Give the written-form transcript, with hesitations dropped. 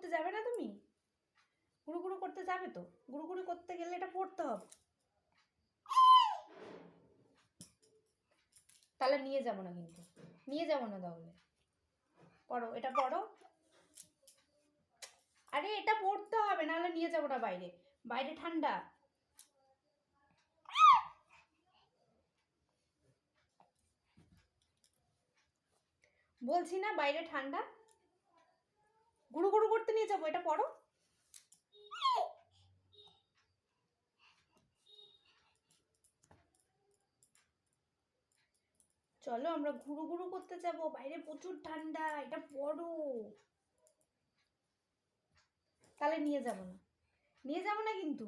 করতে যাবে না তুমি? গুড়ুগুড়ু করতে যাবে তো? গুড়ুগুড়ু করতে গেলে এটা পড়তে হবে। তাহলে নিয়ে যাব না, কিন্তু নিয়ে যাব না তাহলে। পড়ো, এটা পড়ো। আরে এটা পড়তে হবে, নাহলে নিয়ে যাবো না বাইরে। বাইরে ঠান্ডা। বলছি না বাইরে ঠান্ডা। গুড়ু গুড়ু করতে নিয়ে যাবো, এটা পড়ো। চলো আমরা ঘুরু ঘুরু করতে যাব, বাইরে প্রচুর ঠান্ডা, এটা পড়ো। তাহলে নিয়ে যাব না, নিয়ে যাব না কিন্তু।